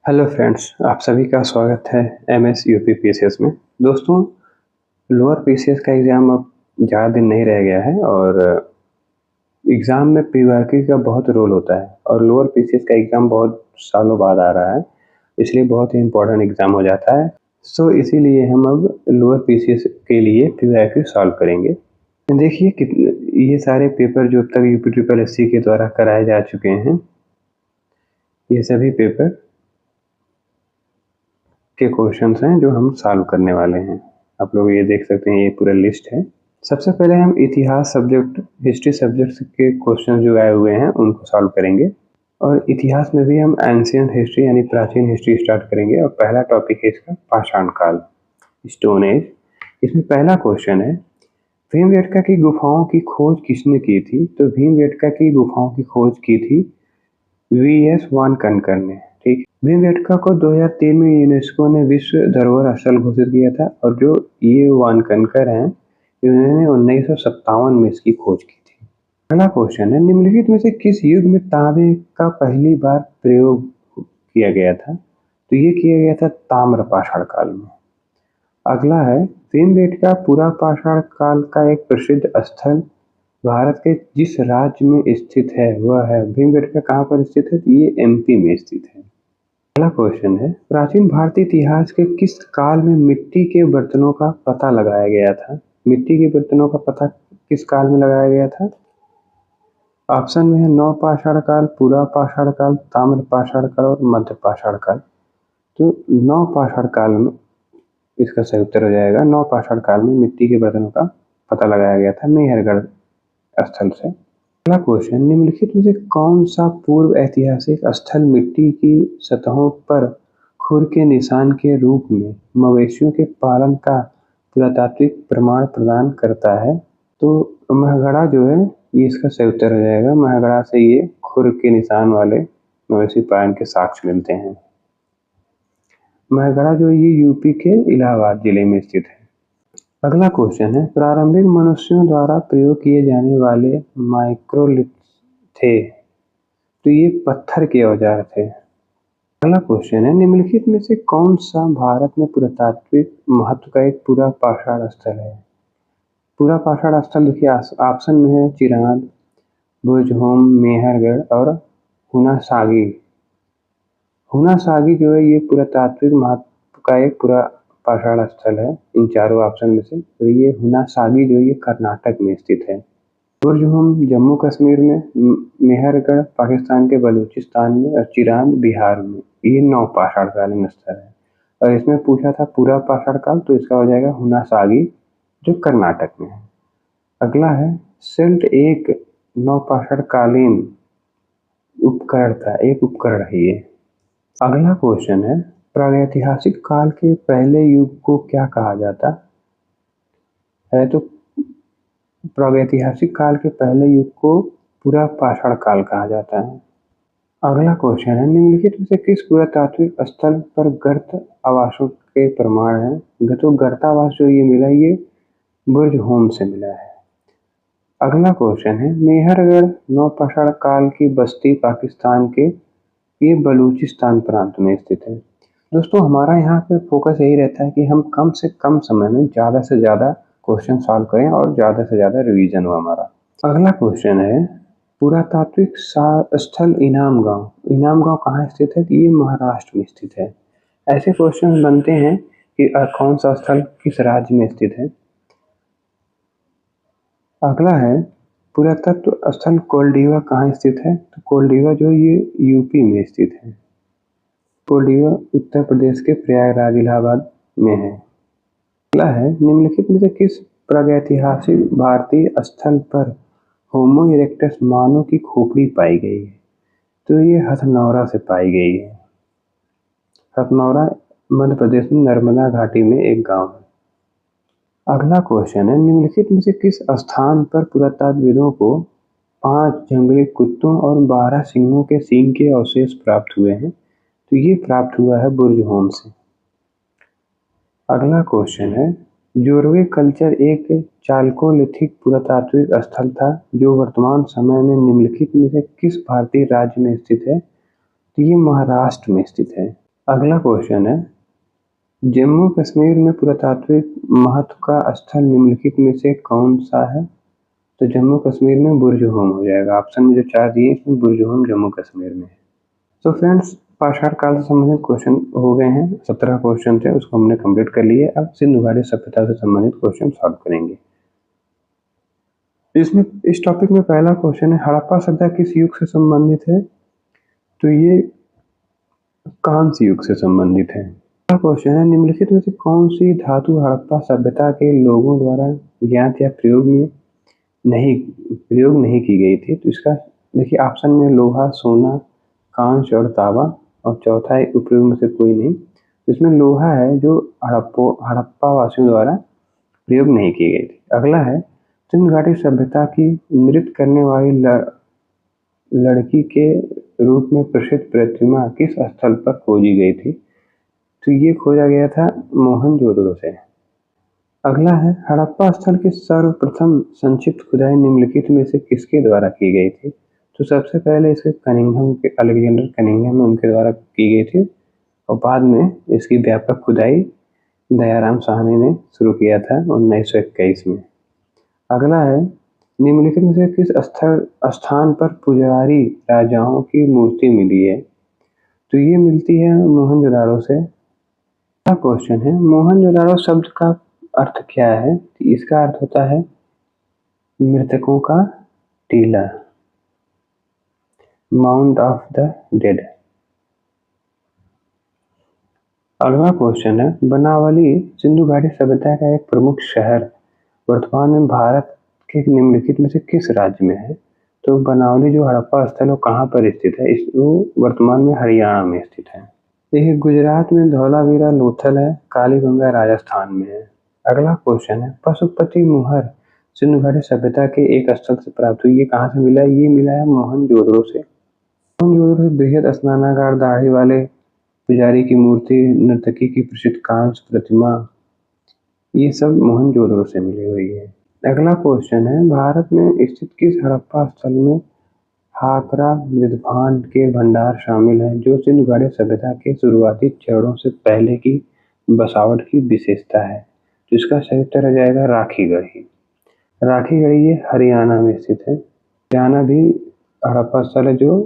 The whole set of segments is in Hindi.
हेलो फ्रेंड्स, आप सभी का स्वागत है एमएस यूपी पीसीएस में। दोस्तों, लोअर पीसीएस का एग्ज़ाम अब ज़्यादा दिन नहीं रह गया है और एग्ज़ाम में प्री-वर्की का बहुत रोल होता है और लोअर पीसीएस का एग्ज़ाम बहुत सालों बाद आ रहा है, इसलिए बहुत ही इम्पोर्टेंट एग्ज़ाम हो जाता है। इसीलिए हम अब लोअर पीसीएस के लिए प्री-वर्की सॉल्व करेंगे। देखिए ये सारे पेपर जो अब तक यूपी ट्रिपल एससी के द्वारा कराए जा चुके हैं, ये सभी पेपर के क्वेश्चंस हैं जो हम सॉल्व करने वाले हैं। आप लोग ये देख सकते हैं, ये पूरा लिस्ट है। सबसे पहले हम इतिहास सब्जेक्ट, हिस्ट्री सब्जेक्ट के क्वेश्चन जो आए हुए हैं उनको सॉल्व करेंगे और इतिहास में भी हम एंशिएंट हिस्ट्री यानी प्राचीन हिस्ट्री स्टार्ट करेंगे और पहला टॉपिक है इसका पाषाण काल, स्टोन एज। इसमें पहला क्वेश्चन है, भीमबेटका की गुफाओं की खोज किसने की थी? तो भीमबेटका की गुफाओं की खोज की थी वीएस वानकणकर ने। ठीक, भीमबेटका को 2003 में यूनेस्को ने विश्व धरोहर स्थल घोषित किया था और जो ये वानकणकर हैं, इन्होंने 1957 में इसकी खोज की थी। अगला क्वेश्चन है, निम्नलिखित में से किस युग में तांबे का पहली बार प्रयोग किया गया था? तो ये किया गया था ताम्र पाषाण काल में। अगला है, भीमबेटका पुरा पाषाण काल का एक प्रसिद्ध स्थल भारत के जिस राज्य में स्थित है वह है। भीमबेटका कहाँ पर स्थित है? ये एमपी में स्थित है। अगला क्वेश्चन है, प्राचीन भारतीय इतिहास के किस काल में मिट्टी के बर्तनों का पता लगाया गया था? मिट्टी के बर्तनों का पता किस काल में लगाया गया था? ऑप्शन में है नव पाषाण काल, पुरा पाषाण काल, ताम्र पाषाण काल और मध्य पाषाण काल। तो नव पाषाण काल में इसका सही उत्तर हो जाएगा। नव पाषाण काल में मिट्टी के बर्तनों का पता लगाया गया था मेहरगढ़ स्थल से। अगला क्वेश्चन, निम्नलिखित में से कौन सा पूर्व ऐतिहासिक स्थल मिट्टी की सतहों पर खुर के निशान के रूप में मवेशियों के पालन का पुरातात्विक प्रमाण प्रदान करता है? तो महगढ़ा जो है ये इसका सही उत्तर हो जाएगा। महगढ़ा से ये खुर के निशान वाले मवेशी पालन के साक्ष्य मिलते हैं। महगढ़ा जो ये यूपी के इलाहाबाद जिले में स्थित है। अगला क्वेश्चन है, प्रारंभिक मनुष्यों द्वारा प्रयोग किए जाने वाले माइक्रोलिथ थे, तो ये पत्थर के औजार थे। अगला क्वेश्चन है, निम्नलिखित में से कौन सा भारत में पुरातात्विक महत्व का एक पूरा पाषाण स्थल है? पूरा पाषाण स्थल देखिए, ऑप्शन में है चिरांद, भुजहोम, मेहरगढ़ और हुनासागी। हुनासागी जो है ये पुरातात्विक महत्व का एक पूरा पाषाण स्थल है इन चारों ऑप्शन में से। तो ये हुनासागी जो ये कर्नाटक में स्थित है। बुरजहोम जम्मू कश्मीर में, मेहरगढ़ पाकिस्तान के बलूचिस्तान में और चिरांद बिहार में। ये नव पाषाण कालीन स्थल है और इसमें पूछा था पूरा पाषाण काल, तो इसका हो जाएगा हुनासागी जो कर्नाटक में है। अगला है, सिल्ट एक नव पाषाण कालीन उपकरण था, एक उपकरण है ये। अगला क्वेश्चन है, प्रागैतिहासिक काल के पहले युग को क्या कहा जाता है? तो प्रागैतिहासिक काल के पहले युग को पूरा पाषाण काल कहा जाता है। अगला क्वेश्चन है, निम्नलिखित में से किस पुरातात्विक स्थल पर गर्त आवासों के प्रमाण है? तो गर्तावास जो ये मिला ये बुरजहोम से मिला है। अगला क्वेश्चन है, मेहरगढ़ नव पाषाण काल की बस्ती पाकिस्तान के ये बलूचिस्तान प्रांत में स्थित है। दोस्तों, हमारा यहाँ पे फोकस यही रहता है कि हम कम से कम समय में ज़्यादा से ज़्यादा क्वेश्चन सॉल्व करें और ज़्यादा से ज़्यादा रिवीजन हो हमारा। अगला क्वेश्चन है, पुरातात्विक स्थल इनाम गांव। इनाम गांव कहाँ स्थित है? ये महाराष्ट्र में स्थित है। ऐसे क्वेश्चन बनते हैं कि कौन सा स्थल किस राज्य में स्थित है। अगला है, पुरातत्व स्थल कोलडीवा कहाँ स्थित है? तो कोलडीवा जो ये यूपी में स्थित है। कोलडीवा उत्तर प्रदेश के प्रयागराज इलाहाबाद में है। अगला है, निम्नलिखित में से किस प्रागैतिहासिक भारतीय स्थल पर होमो इरेक्टस मानव की खोपड़ी पाई गई है? तो ये हथनौरा से पाई गई है। हथनौरा मध्य प्रदेश में नर्मदा घाटी में एक गांव है। अगला क्वेश्चन है, निम्नलिखित में से किस स्थान पर पुरातत्वविदों को 5 जंगली कुत्तों और 12 सिंहों के सींग के अवशेष प्राप्त हुए हैं? तो ये प्राप्त हुआ है बुरजहोम से। अगला क्वेश्चन है, जोरवे कल्चर एक चालकोलिथिक पुरातात्विक स्थल था जो वर्तमान समय में निम्नलिखित में से किस भारतीय राज्य में स्थित है? तो ये महाराष्ट्र में स्थित है। अगला क्वेश्चन है, जम्मू कश्मीर में पुरातात्विक महत्व का स्थल निम्नलिखित में से कौन सा है? तो जम्मू कश्मीर में बुर्ज-होम हो जाएगा। ऑप्शन में जो 4 दिए इसमें बुर्ज-होम जम्मू कश्मीर में है। तो फ्रेंड्स, पाषाण काल से संबंधित क्वेश्चन हो गए हैं। 17 क्वेश्चन थे, उसको हमने कंप्लीट कर लिए। अब सिंधु घाटी सभ्यता से संबंधित क्वेश्चन सॉल्व करेंगे। इसमें इस टॉपिक में पहला क्वेश्चन है, हड़प्पा सभ्यता किस युग से संबंधित है? तो ये कांस्य युग से संबंधित है। अगला क्वेश्चन है, निम्नलिखित में से कौन सी धातु हड़प्पा सभ्यता के लोगों द्वारा ज्ञात या प्रयोग नहीं की गई थी? तो इसका देखिए, ऑप्शन में लोहा, सोना, कांस्य और तांबा, और चौथा है उपयोग में से कोई नहीं। इसमें लोहा है जो हड़प्पा वासियों द्वारा प्रयोग नहीं की गई थी। अगला है, सिंधु घाटी सभ्यता की नृत्य करने वाली लड़की के रूप में प्रसिद्ध प्रतिमा किस स्थल पर खोजी गई थी? तो ये खोजा गया था मोहनजोदड़ो से। अगला है, हड़प्पा स्थल की सर्वप्रथम संक्षिप्त खुदाई निम्नलिखित में से किसके द्वारा की गई थी? तो सबसे पहले इसे अलेक्जेंडर कनिंघम उनके द्वारा की गई थी, और बाद में इसकी व्यापक खुदाई दयाराम साहनी ने शुरू किया था 1921 में। अगला है, निम्नलिखित में से किस स्थान पर पुजारी राजाओं की मूर्ति मिली है? तो ये मिलती है मोहनजोदाड़ो से। अगला क्वेश्चन है, मोहनजोदाड़ो शब्द का अर्थ क्या है? इसका अर्थ होता है मृतकों का टीला, माउंट ऑफ द डेड। अगला क्वेश्चन है, बनावली सिंधु घाटी सभ्यता का एक प्रमुख शहर वर्तमान में भारत के निम्नलिखित में से किस राज्य में है? तो बनावली जो हड़प्पा स्थल है कहाँ पर स्थित है? वो वर्तमान में हरियाणा में स्थित है। देखिए, गुजरात में धौलावीरा लोथल है, कालीगंगा राजस्थान में है। अगला क्वेश्चन है, पशुपति मुहर सिंधु घाटी सभ्यता के एक स्थल से प्राप्त हुई, ये कहाँ से मिला? ये मिला है मोहनजोदड़ो से। मोहनजोदड़ो से बृहद स्नानागार, दाढ़ी वाले पुजारी की मूर्ति, नर्तकी की प्रसिद्ध कांस्य प्रतिमा, ये सब मोहनजोदड़ो से मिली हुई है। अगला क्वेश्चन है, भारत में स्थित किस हड़प्पा स्थल में हाकरा मृदभांड के भंडार शामिल है, जो सिंधु घाटी सभ्यता के शुरुआती चरणों से पहले की बसावट की विशेषता है? तो इसका सही उत्तर हो जाएगा राखीगढ़ी। राखीगढ़ी ये हरियाणा में स्थित है। हरियाणा भी हड़प्पा स्थल है जो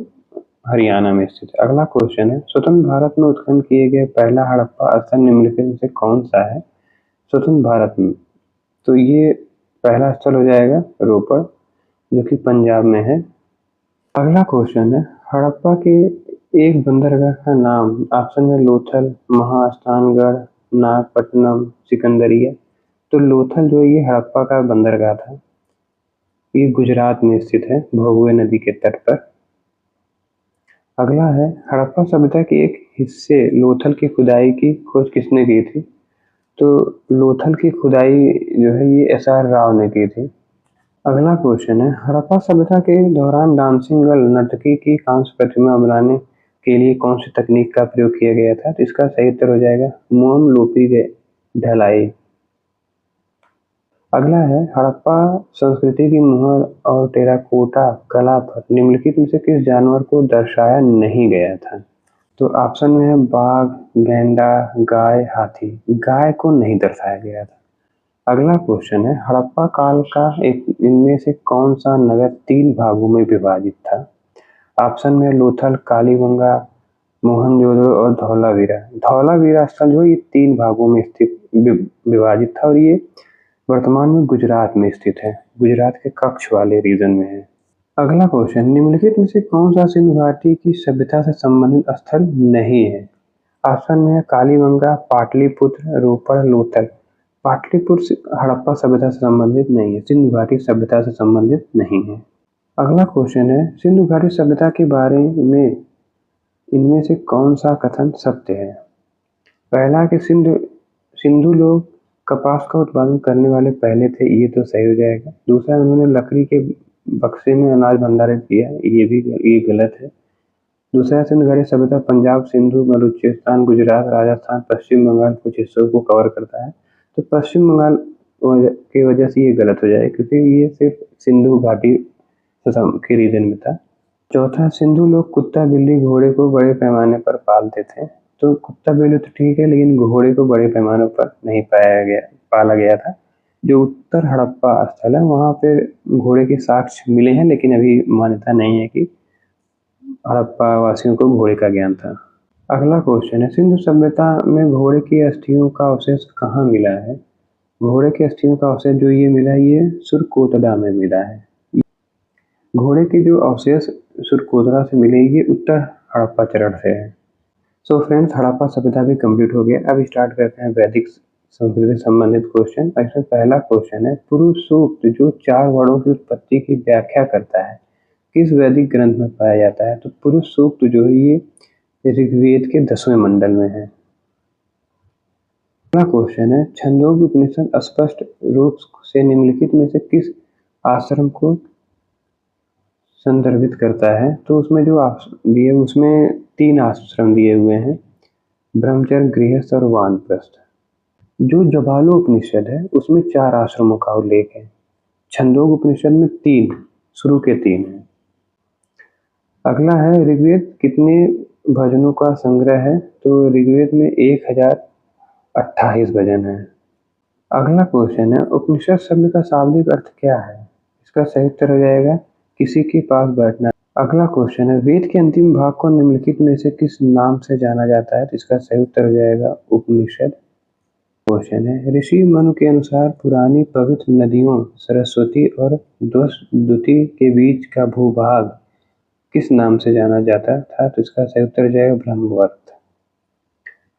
हरियाणा में स्थित है। अगला क्वेश्चन है, स्वतंत्र भारत में उत्खनन किए गए पहला हड़प्पा स्थल निम्नलिखित में से कौन सा है? स्वतंत्र भारत में, तो ये पहला स्थल हो जाएगा रोपड़, जो कि पंजाब में है। अगला क्वेश्चन है, हड़प्पा के एक बंदरगाह का नाम, ऑप्शन में लोथल, महास्थानगढ़, नागपट्टनम, सिकंदरिया। तो लोथल जो ये हड़प्पा का बंदरगाह था, ये गुजरात में स्थित है, भोगवे नदी के तट पर। अगला है, हड़प्पा सभ्यता के एक हिस्से लोथल की खुदाई की खोज किसने की थी? तो लोथल की खुदाई जो है ये एस.आर. राव ने की थी। अगला क्वेश्चन है, हड़प्पा सभ्यता के दौरान डांसिंग गर्ल नर्तकी की कांस्य प्रतिमा बनाने के लिए कौन सी तकनीक का प्रयोग किया गया था? तो इसका सही उत्तर हो जाएगा मोम लोपी ढलाई। अगला है, हड़प्पा संस्कृति की मुहर और टेराकोटा कला पर निम्नलिखित में से किस जानवर को दर्शाया नहीं गया था? तो ऑप्शन में है बाघ, गैंडा, गाय, हाथी। गाय को नहीं दर्शाया गया था। अगला क्वेश्चन है, हड़प्पा काल का इनमें से कौन सा नगर 3 भागों में विभाजित था? ऑप्शन में लोथल, कालीगंगा, मोहनजोदड़ो और धौलावीरा। धौलावीरा स्थल जो ये 3 भागों में स्थित विभाजित था, और ये वर्तमान में गुजरात में स्थित है, गुजरात के कच्छ वाले रीजन में है। अगला क्वेश्चन, निम्नलिखित में से कौन सा सिंधु घाटी की सभ्यता से संबंधित स्थल नहीं है? ऑप्शन में है कालीगंगा, पाटलिपुत्र, रोपड़, लोथल। पाटलिपुत्र हड़प्पा सभ्यता से संबंधित नहीं है, सिंधु घाटी सभ्यता से संबंधित नहीं है। अगला क्वेश्चन है, सिंधु घाटी सभ्यता के बारे में इनमें से कौन सा कथन सत्य है? पहला कि सिंधु लोग कपास का उत्पादन करने वाले पहले थे, ये तो सही हो जाएगा। दूसरा, उन्होंने लकड़ी के बक्से में अनाज भंडारित किया, ये गलत है। दूसरा, सिंधु घाटी सभ्यता पंजाब, सिंधु, बलूचिस्तान, गुजरात, राजस्थान, पश्चिम बंगाल कुछ हिस्सों को कवर करता है। तो पश्चिम बंगाल की वजह से ये गलत हो जाएगा, क्योंकि ये सिर्फ सिंधु घाटी के रीजन में था। चौथा, सिंधु लोग कुत्ता, बिल्ली, घोड़े को बड़े पैमाने पर पालते थे, तो कुत्ता बिल्ली तो ठीक है, लेकिन घोड़े को बड़े पैमाने पर नहीं पाला गया था। जो उत्तर हड़प्पा स्थल है वहाँ पे घोड़े के साक्ष्य मिले हैं, लेकिन अभी मान्यता नहीं है कि हड़प्पा वासियों को घोड़े का ज्ञान था। अगला क्वेश्चन है, सिंधु सभ्यता में घोड़े की अस्थियों का अवशेष कहाँ मिला है? घोड़े की अस्थियों का अवशेष जो ये मिला, ये सुरकोटड़ा में मिला है। घोड़े के जो अवशेष सुरकोटड़ा से मिले, ये उत्तर हड़प्पा चरण से है। सो फ्रेंड्स, हड़प्पा सभ्यता भी कंप्लीट हो गया। अब स्टार्ट करते हैं वैदिक संस्कृति संबंधित क्वेश्चन। इसमें पहला क्वेश्चन है, पुरुष सूक्त जो 4 वर्णों की उत्पत्ति की व्याख्या करता है, किस वैदिक ग्रंथ में पाया जाता है? तो पुरुष सूक्त जो है ये ऋग्वेद के 10वें मंडल में है। अगला क्वेश्चन है, छंदोग्य उपनिषद स्पष्ट रूप से निम्नलिखित में से किस आश्रम को संदर्भित करता है? तो उसमें जो दिए उसमें 3 आश्रम दिए हुए हैं, ब्रह्मचर्य, गृहस्थ और वानप्रस्थ। जो जबालोपनिषद है उसमें 4 आश्रमों का उल्लेख है। छंदोग्य उपनिषद में 3, शुरू के 3 है। अगला है, ऋग्वेद कितने भजनों का संग्रह है? तो ऋग्वेद में 1028 भजन है। अगला क्वेश्चन है, उपनिषद शब्द का शाब्दिक अर्थ क्या है? इसका सही उत्तर हो जाएगा किसी के पास बैठना। अगला क्वेश्चन है, वेद के अंतिम भाग को निम्नलिखित में से किस नाम से जाना जाता है? तो इसका सही उत्तर हो जाएगा उपनिषद। क्वेश्चन है, ऋषि मनु के अनुसार पुरानी पवित्र नदियों सरस्वती और द्युति के बीच का भूभाग किस नाम से जाना जाता था? तो इसका सही उत्तर हो जाएगा ब्रह्मवर्त।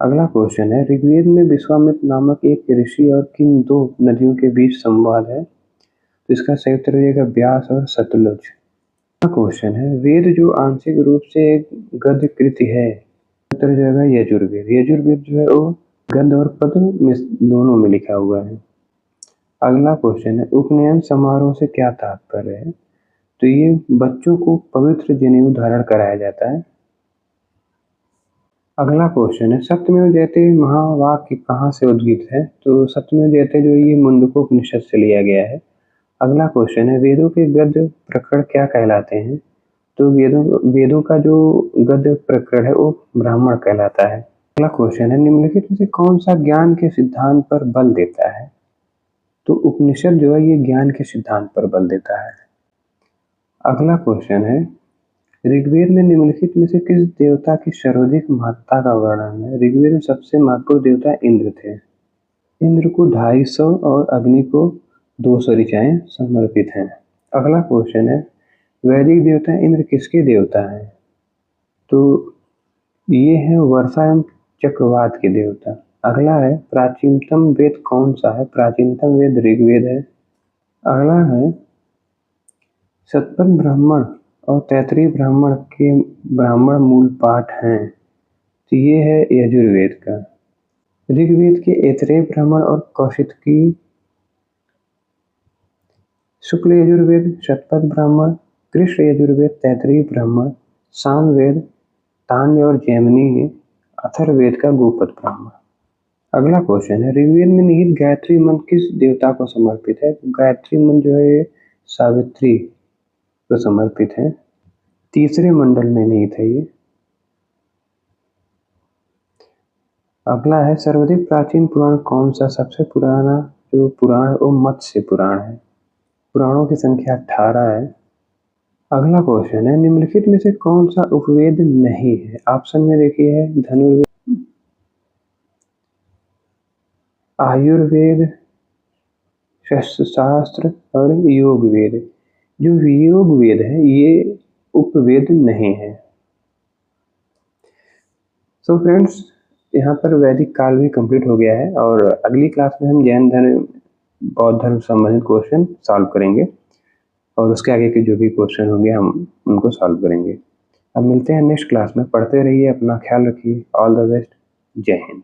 अगला क्वेश्चन है, ऋग्वेद में विश्वामित्र नामक एक ऋषि और किन 2 नदियों के बीच संवाद है? तो इसका सही उत्तर हो जाएगा व्यास और सतलुज। अगला क्वेश्चन है, वेद जो आंशिक रूप से एक गद्य कृति है, उत्तर हो जाएगा यजुर्वेद। यजुर्वेद जो है वो गद्य और पद्य दोनों में लिखा हुआ है। अगला क्वेश्चन है, उपनयन समारोह से क्या तात्पर्य है? तो ये बच्चों को पवित्र जनेऊ धारण कराया जाता है। अगला क्वेश्चन है, सत्यमेव जयते महावाक्य कहाँ से उद्गीत है? तो सत्यमेव जयते जो ये मुंडकोपनिषद से लिया गया है। अगला क्वेश्चन है, वेदों के गद्य प्रकरण क्या कहलाते हैं? तो वेदों का जो गद्य प्रकरण है वो ब्राह्मण कहलाता है। अगला क्वेश्चन है, निम्नलिखित में से कौन सा ज्ञान के सिद्धांत पर बल देता है? तो उपनिषद जो है ये ज्ञान के सिद्धांत पर बल देता है। अगला क्वेश्चन है, ऋग्वेद में निम्नलिखित में से किस देवता की सर्वाधिक महत्ता का वर्णन है? ऋग्वेद में सबसे महत्वपूर्ण देवता इंद्र थे। इंद्र को 250 और अग्नि को 200 ऋचाएं समर्पित हैं। अगला क्वेश्चन है, वैदिक देवता इंद्र किसके देवता हैं? तो ये है वर्षा एवं चक्रवात के देवता। अगला है, प्राचीनतम वेद कौन सा है? प्राचीनतम वेद ऋग्वेद है। अगला है, शतपथ ब्राह्मण और तैत्तिरीय ब्राह्मण के ब्राह्मण मूल पाठ हैं। तो ये है यजुर्वेद का। ऋग्वेद के ऐतरेय ब्राह्मण और कौशितकी, शुक्ल यजुर्वेद शतपथ ब्राह्मण, कृष्ण यजुर्वेद तैत्तिरीय ब्राह्मण, सामवेद तान्य और जैमिनी, अथर्ववेद का गोपद ब्राह्मण। अगला क्वेश्चन है, ऋग्वेद में निहित गायत्री मंत्र किस देवता को समर्पित है? गायत्री मंत्र जो है सावित्री को समर्पित है। 3रे मंडल में निहित है ये। अगला है, सर्वाधिक प्राचीन पुराण कौन सा? सबसे पुराना जो पुराण है वो मत्स्य पुराण है। पुराणों की संख्या 18 है। अगला क्वेश्चन है, निम्नलिखित में से कौन सा उपवेद नहीं है? ऑप्शन में देखिए है धनुर्वेद, आयुर्वेद, शस्त्रशास्त्र और योग वेद। जो योग वेद है ये उपवेद नहीं है। सो फ्रेंड्स, यहाँ पर वैदिक काल भी कंप्लीट हो गया है और अगली क्लास में हम जैन धर्म बौद्ध धर्म संबंधित क्वेश्चन सॉल्व करेंगे और उसके आगे के जो भी क्वेश्चन होंगे हम उनको सॉल्व करेंगे। अब मिलते हैं नेक्स्ट क्लास में। पढ़ते रहिए, अपना ख्याल रखिए। All the best. जय हिंद।